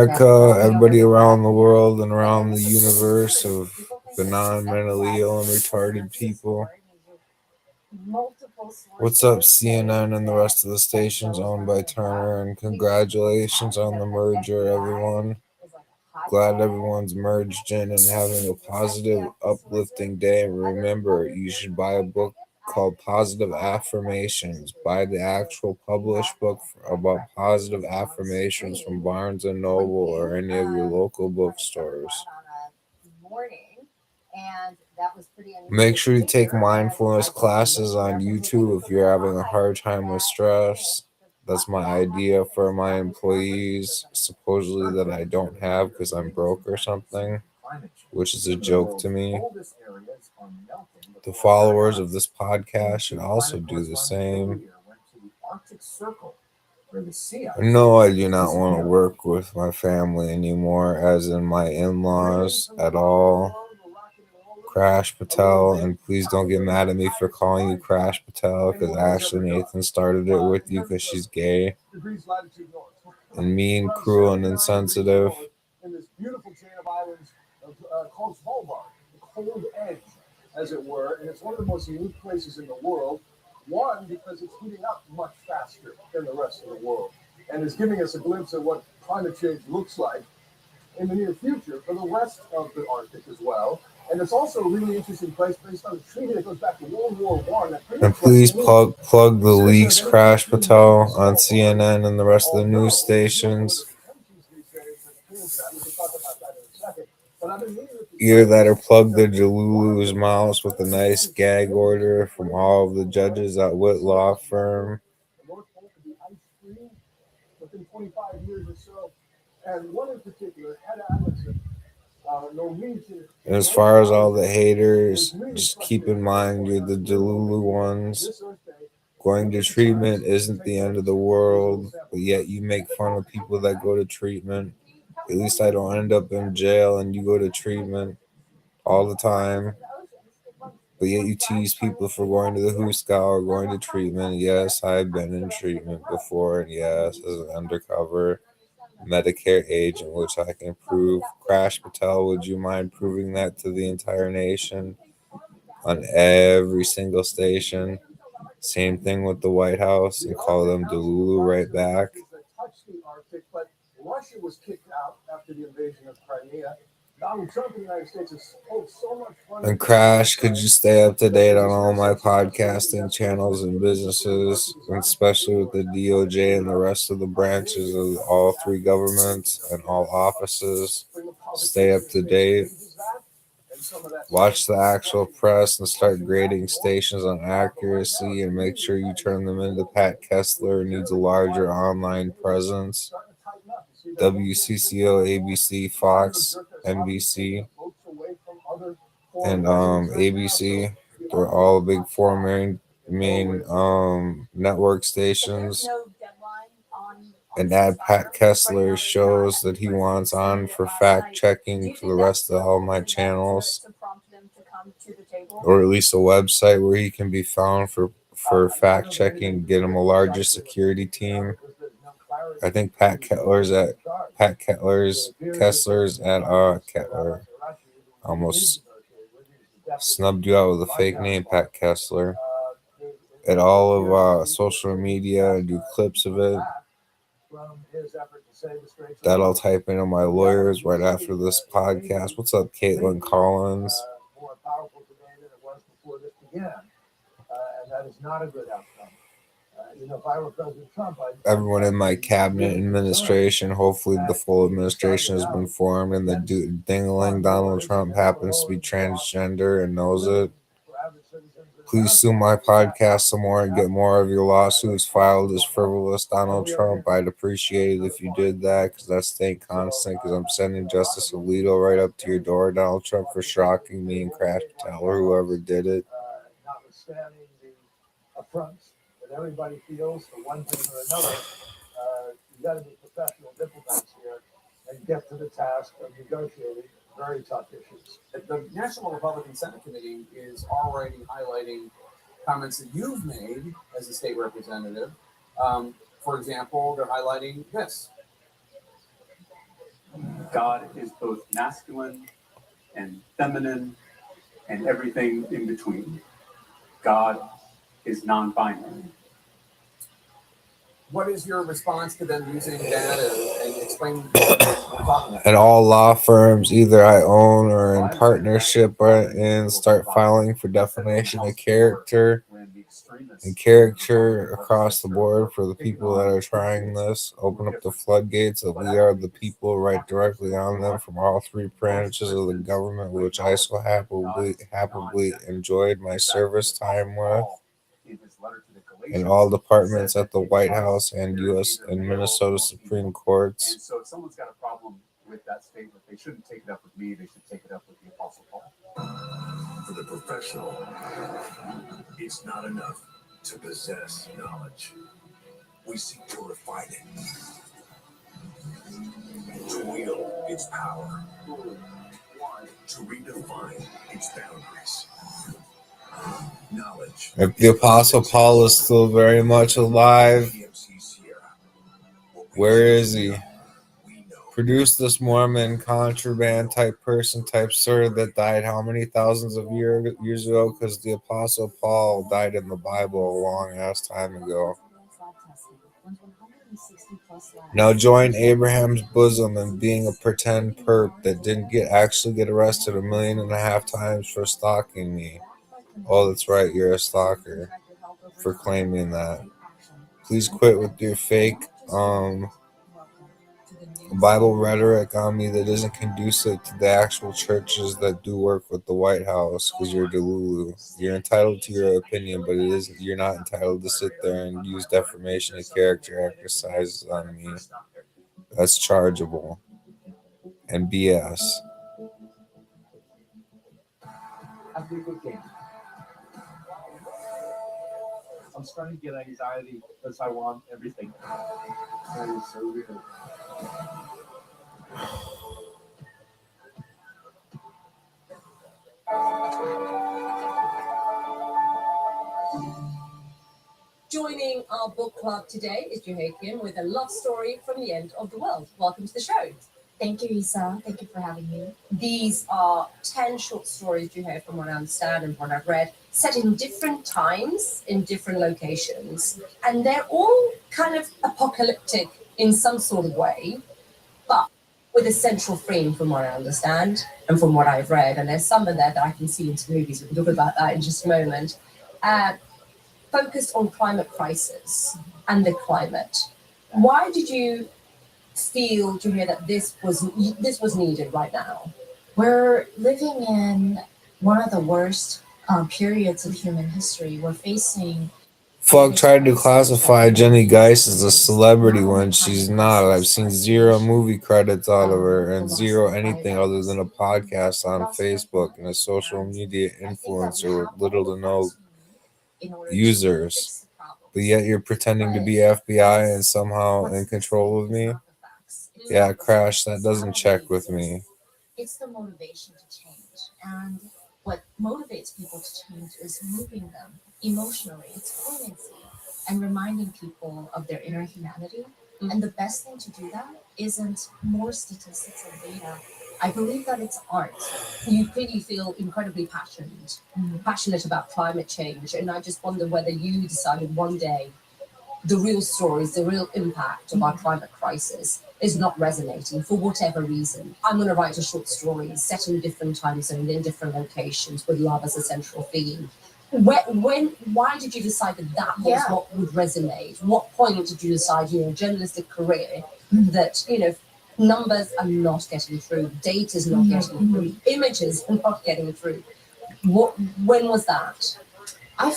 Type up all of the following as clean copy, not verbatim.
America, everybody around the world and around the universe of benign, mentally ill, and retarded people. What's up, CNN and the rest of the stations owned by Turner? And congratulations on the merger, everyone. Glad everyone's merged in and having a positive, uplifting day. And remember, you should buy a book called Positive Affirmations. Buy the actual published book about positive affirmations from Barnes and Noble or any of your local bookstores. Make sure you take mindfulness classes on YouTube if you're having a hard time with stress. That's my idea for my employees, supposedly that I don't have because I'm broke or something, which is a joke to me. The followers of this podcast should also do the same. No, I do not want to work with my family anymore, as in my in-laws at all. Crash Patel, and please don't get mad at me for calling you Crash Patel, because Ashley Nathan started it with you because she's gay and mean, cruel, and insensitive. In this beautiful chain of islands called Svalbard, the cold edge, as it were, and it's one of the most unique places in the world. One, because it's heating up much faster than the rest of the world, and is giving us a glimpse at what climate change looks like in the near future for the rest of the Arctic as well. And it's also a really interesting place based on a treaty that goes back to World War I. And please plug the leaks, Crash Patel, on CNN and the rest of the news stations. Either that or plug the Jalulu's mouse with a nice gag order from all of the judges at Witt Law Firm. Within 25 years or so, and one in particular, Hedda Amundsen, Norwegian. And as far as all the haters, just keep in mind you're the Delulu ones. Going to treatment isn't the end of the world, but yet you make fun of people that go to treatment. At least I don't end up in jail and you go to treatment all the time. But yet you tease people for going to the Huska or going to treatment. Yes, I've been in treatment before, and yes, as an undercover Medicare agent, which I can prove. Crash Patel, would you mind proving that to the entire nation on every single station? Same thing with the White House, and call them Delulu right back. Russia was kicked out after the invasion of Crimea. Donald Trump in the United States has pulled so much fun. And Crash, could you stay up to date on all my podcasting channels and businesses, and especially with the DOJ and the rest of the branches of all three governments and all offices? Stay up to date. Watch the actual press and start grading stations on accuracy, and make sure you turn them into Pat Kessler, who needs a larger online presence. WCCO, ABC, Fox, NBC, and ABC. They're all big four main network stations. And add Pat Kessler shows that he wants on for fact checking to the rest of all my channels, or at least a website where he can be found for fact checking. Get him a larger security team. I think Kessler's at Kettler. Almost snubbed you out with a fake name, Pat Kessler. At all of social media, do clips of it. That I'll type into my lawyers right after this podcast. What's up, Caitlin Collins? More powerful today than it was before this began, and that is not a good outcome. If I were President Trump, everyone in my cabinet administration, hopefully the full administration has been formed, and the dingling Donald Trump happens to be transgender and knows it. Please sue my podcast some more and get more of your lawsuits filed as frivolous, Donald Trump. I'd appreciate it if you did that, because that's staying constant, because I'm sending Justice Alito right up to your door, Donald Trump, for shocking me and Crash Patel or whoever did it. Notwithstanding the affronts that everybody feels for one thing or another, you got to be professional diplomats here and get to the task of negotiating very tough issues. The National Republican Senate Committee is already highlighting comments that you've made as a state representative. For example, they're highlighting this. God is both masculine and feminine and everything in between. God is non-binary. What is your response to them using that and explain what we're talking about? And all law firms, either I own or in partnership are in, start filing for defamation of character and caricature across the board for the people that are trying this. Open up the floodgates of We Are the People right directly on them from all three branches of the government, which I so happily enjoyed my service time with, and all departments at the White House and U.S. and Minnesota Supreme Courts. And so if someone's got a problem with that statement, they shouldn't take it up with me, they should take it up with the Apostle Paul. For the professional, it's not enough to possess knowledge. We seek to refine it, to wield its power, to redefine its boundaries. Knowledge. If the Apostle Paul is still very much alive, where is he? Produced this Mormon contraband type person type sir that died how many thousands of years ago? Because the Apostle Paul died in the Bible a long ass time ago. Now join Abraham's bosom and being a pretend perp that didn't actually get arrested 1.5 million times for stalking me. Oh, that's right, you're a stalker for claiming that. Please quit with your fake Bible rhetoric on me that isn't conducive to the actual churches that do work with the White House, because you're Delulu. You're entitled to your opinion, but you're not entitled to sit there and use defamation of character exercises on me. That's chargeable. And BS. I'm starting to get anxiety because I want everything. That is so weird. Joining our book club today is Jehoiakim with a love story from the end of the world. Welcome to the show. Thank you, Isa. Thank you for having me. These are 10 short stories, Jehoiakim, from what I understand and what I've read, set in different times, in different locations. And they're all kind of apocalyptic in some sort of way, but with a central theme from what I understand and from what I've read. And there's some of there that I can see into movies. We can talk about that in just a moment. Focused on climate crisis and the climate. Why did you feel to hear that this was needed right now? We're living in one of the worst periods of human history. We're facing. Fuck tried to classify Jenny Geist as a celebrity when she's not. I've seen zero movie credits out of her and zero anything other than a podcast on Facebook and a social media influencer with little to no users. But yet you're pretending to be FBI and somehow in control of me? Yeah, Crash, that doesn't check with me. It's the motivation to change. And what motivates people to change is moving them emotionally. It's poignancy and reminding people of their inner humanity. Mm-hmm. And the best thing to do that isn't more statistics and data. I believe that it's art. You clearly feel incredibly passionate about climate change. And I just wonder whether you decided one day the real stories, the real impact of our climate crisis is not resonating for whatever reason. I'm going to write a short story set in different time zones, in different locations, with love as a central theme. Why did you decide that was what would resonate? What point did you decide, journalistic career, that, numbers are not getting through, data is not getting through, images are not getting through? When was that? I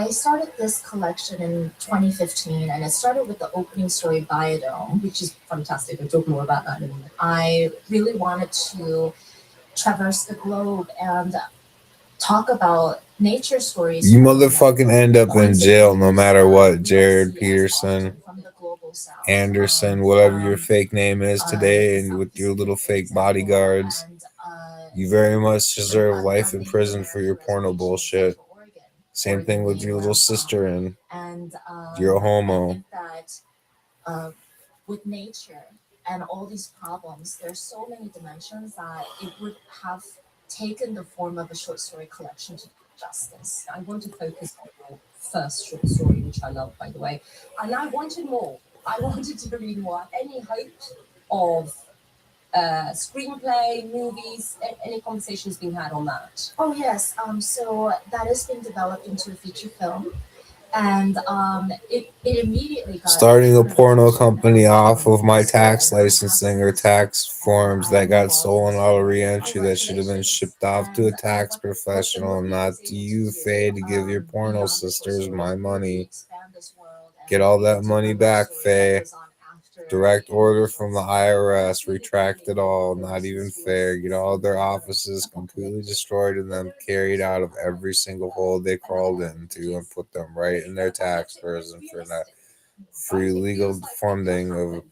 started this collection in 2015, and it started with the opening story, Biodome, which is fantastic. We'll talk more about that in a minute. I really wanted to traverse the globe and talk about nature stories. You motherfucking end up in jail no matter what, Jared Peterson, Anderson, whatever your fake name is today, and with your little fake bodyguards. You very much deserve life in prison for your porno bullshit. Same thing with your little sister, and you're a homo. I think that with nature, and all these problems. There's so many dimensions that it would have taken the form of a short story collection to do justice. I want to focus on your first short story, which I love, by the way. And I wanted more. I wanted to read more. Any hope of screenplay, movies, any conversations being had on that? Oh yes, so that has been developed into a feature film, and it immediately got Starting a ton of porno attention company as off of my so tax what licensing or happens tax as forms I that got move on stolen to out of the reentry that should have been congratulations, shipped off to a and tax what the professional and movie not was to able to you, Faye, to give your do porno beyond the short sisters story my was really money. expand this world Get and all create a that deeper money love back, story that Faye. goes on after Direct the order initial from the story. IRS. Really Retract it all. the Not even basis fair. was Get all their similar offices about completely destroyed and then carried out of every single hole they crawled into and put them right in their tax prison for that free legal funding of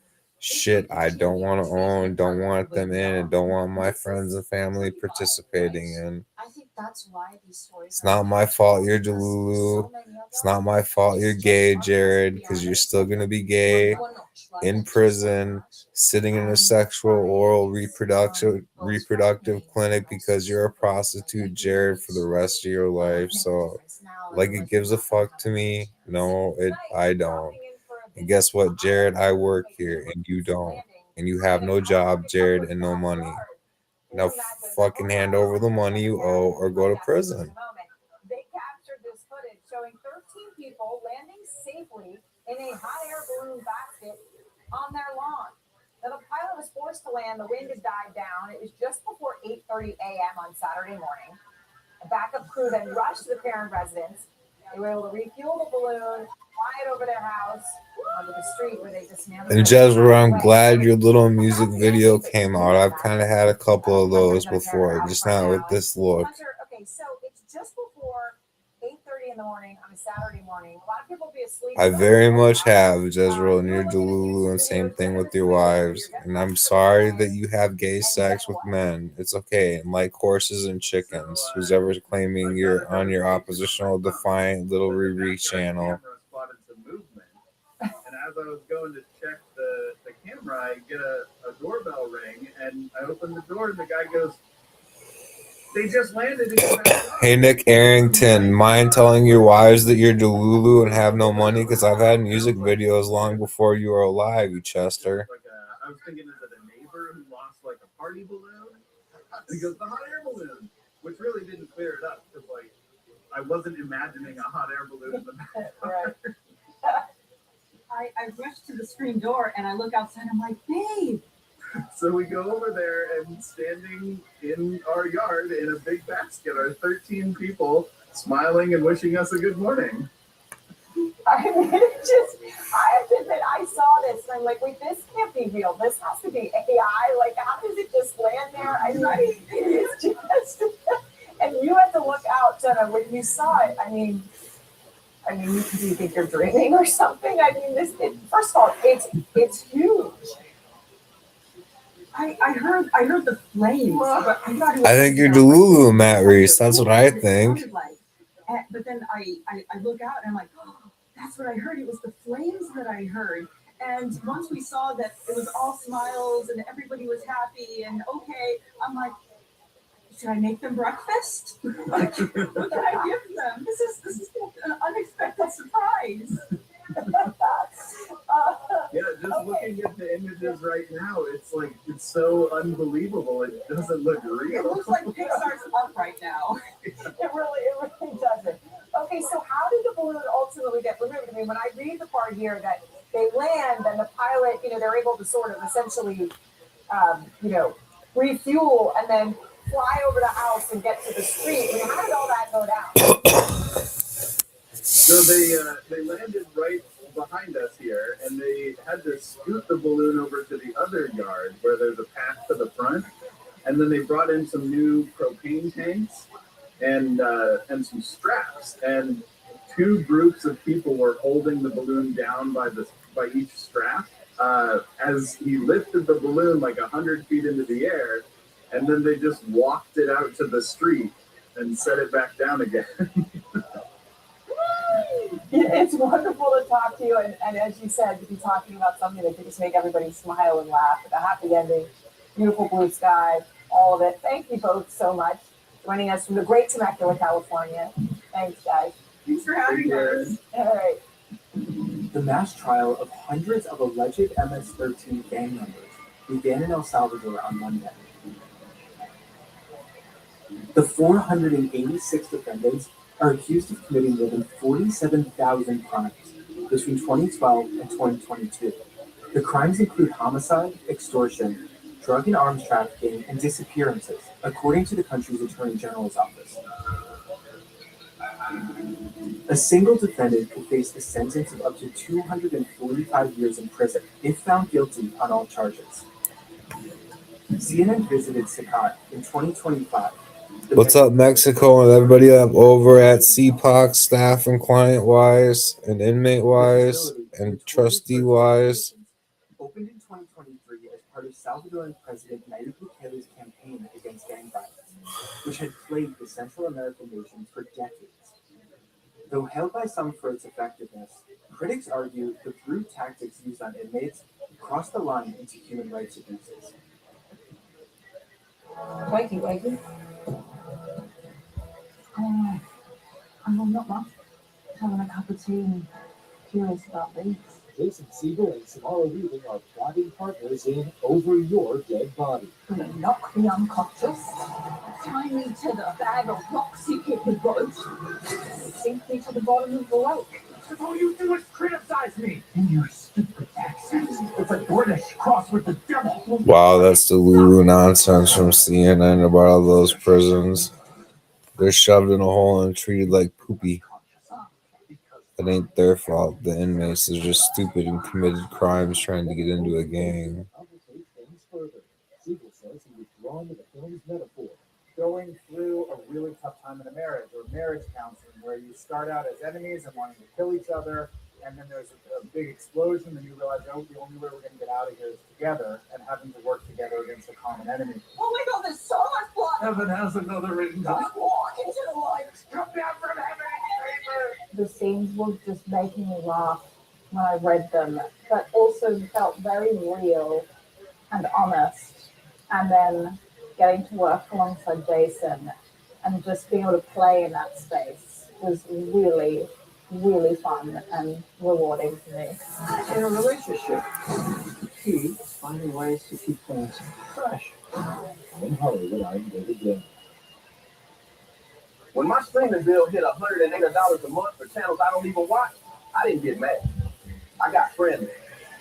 shit I don't want to own, don't want them in, and don't want my friends and family participating in. I think that's why these stories It's are not my fault you're Delulu. It's not my fault you're gay, Jared, because you're still going to be gay, in prison, sitting in a sexual oral reproductive clinic because you're a prostitute, Jared, for the rest of your life. So, like, it gives a fuck to me. No, I don't. And guess what, Jared? I work here and you don't. And you have no job, Jared, and no money. Now fucking hand over the money you owe or go to prison. They captured this footage showing 13 people landing safely in a hot air balloon basket on their lawn. Now, the pilot was forced to land. The wind had died down. It was just before 8:30 a.m. on Saturday morning. A backup crew then rushed to the parent residence. They were able to refuel the balloon, fly it over their house onto the street where they dismantled it. And Jezra, I'm glad your little music video came out. I've kind of had a couple of those before, just not with this look. Hunter, okay, so it's just before 8:30 in the morning on a Saturday morning. A lot of people will be asleep. I very much have, Jezreel, and you're Delulu, and same thing with your wives. And I'm sorry that you have gay sex with men. It's okay. And like horses and chickens. Who's ever claiming you're on your oppositional defiant little Riri channel. And as I was going to check the camera, I get a doorbell ring, and I open the door, and the guy goes, "They just landed in your backyard." Hey, Nick Arrington, mind telling your wives that you're Delulu and have no money? Because I've had music videos long before you were alive, you Chester. I was thinking, is it a neighbor who lost like a party balloon? He goes, the hot air balloon, which really didn't clear it up because like I wasn't imagining a hot air balloon in the backyard. I rushed to the screen door and I look outside. I'm like, babe. So we go over there, and standing in our yard in a big basket are 13 people smiling and wishing us a good morning. I mean, I have to admit, I saw this and I'm like, wait, this can't be real. This has to be AI. Like, how does it just land there? I mean, it is just, and you had to look out, Jenna, when you saw it. I mean, do you think you're dreaming or something? I mean, first of all, it's huge. I heard the flames, but I thought it was, I think you're Delulu, Matt Reese. That's what I think. But then I look out and I'm like, oh, that's what I heard. It was the flames that I heard. And once we saw that it was all smiles and everybody was happy and okay, I'm like, should I make them breakfast? What can I give them? This is an unexpected surprise. Yeah, just looking at the images right now, it's like it's so unbelievable. It doesn't look real. It looks like Pixar's up right now. It really doesn't. Okay, so how did the balloon ultimately get removed? I mean, when I read the part here that they land and the pilot, they're able to sort of essentially, refuel and then fly over the house and get to the street. I mean, how did all that go down? So they landed right behind us here, and they had to scoot the balloon over to the other yard where there's a path to the front, and then they brought in some new propane tanks and some straps, and two groups of people were holding the balloon down by each strap as he lifted the balloon like 100 feet into the air, and then they just walked it out to the street and set it back down again. It's wonderful to talk to you, and as you said, to be talking about something that could just make everybody smile and laugh, with a happy ending, beautiful blue sky, all of it. Thank you both so much joining us from the great Temecula, California. Thanks, guys. Thanks for having us. All right. The mass trial of hundreds of alleged MS-13 gang members began in El Salvador on Monday. The 486 defendants are accused of committing more than 47,000 crimes between 2012 and 2022. The crimes include homicide, extortion, drug and arms trafficking, and disappearances, according to the country's Attorney General's office. A single defendant could face a sentence of up to 245 years in prison if found guilty on all charges. CNN visited Sacat in 2025. What's up, Mexico, and everybody up over at CPOC, staff and client wise, and inmate wise, and trustee wise? Opened in 2023 as part of Salvadoran President Nayib Bukele's campaign against gang violence, which had plagued the Central American nation for decades. Though hailed by some for its effectiveness, critics argue the brute tactics used on inmates crossed the line into human rights abuses. Wakey. I'm not much. Having a cup of tea and curious about these. Jason Siegel and Samara Weaving are plotting partners in Over Your Dead Body. Gonna knock me unconscious, tie me to the bag of rocks you keep me boat, sink me to the bottom of the lake. Because all you do is criticize me in your stupid accent. It's like British crossed with the devil. Wow, that's the Lulu nonsense from CNN about all those prisons. They're shoved in a hole and treated like poopy. It ain't their fault. The inmates are just stupid and committed crimes trying to get into a gang. Siegel says he was drawn to the film's metaphor. Going through a really tough time in a marriage or marriage counseling where you start out as enemies and wanting to kill each other, and then there's a big explosion and you realize, oh, the only way we're going to get out of here is together, and having to work together against a common enemy. Oh my god, there's so much blood! Heaven has another reason. Just walk into the light! Come down from heaven, Reaper! The scenes were just making me laugh when I read them, but also felt very real and honest. And then getting to work alongside Jason and just being able to play in that space was really, really fun and rewarding for me. In a relationship, the key is finding ways to keep things fresh. In Hollywood, I'm David Blaine. When my streaming bill hit $180 a month for channels I don't even watch, I didn't get mad. I got friendly.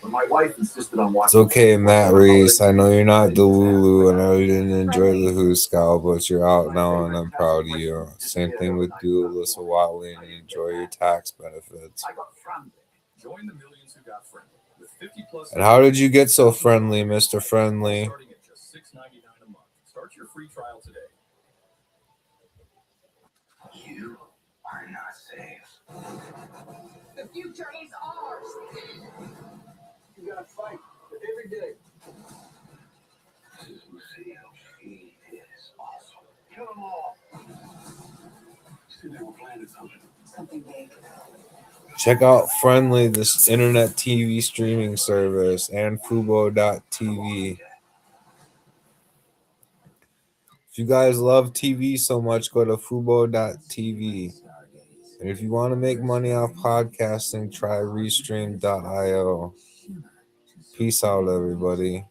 But my wife insisted on It's watching. okay, Matt Reese. I know you're not the Lulu, and I know you didn't enjoy the Who Scowl, but you're out now, and I'm proud of you. Same thing with you, Alyssa Watley, and enjoy your tax benefits. I got friendly. Join the millions who got friendly with 50+ And how did you get so friendly, Mr. Friendly? starting at just $6.99 a month. Start your free trial today. You are not safe. The future is ours! You gotta fight every day. Lucille, she is awesome. Kill them all. See, they were planning something. Something big. Check out Friendly, this internet TV streaming service, and Fubo.tv. If you guys love TV so much, go to Fubo.tv. And if you want to make money off podcasting, try Restream.io. Peace out, everybody.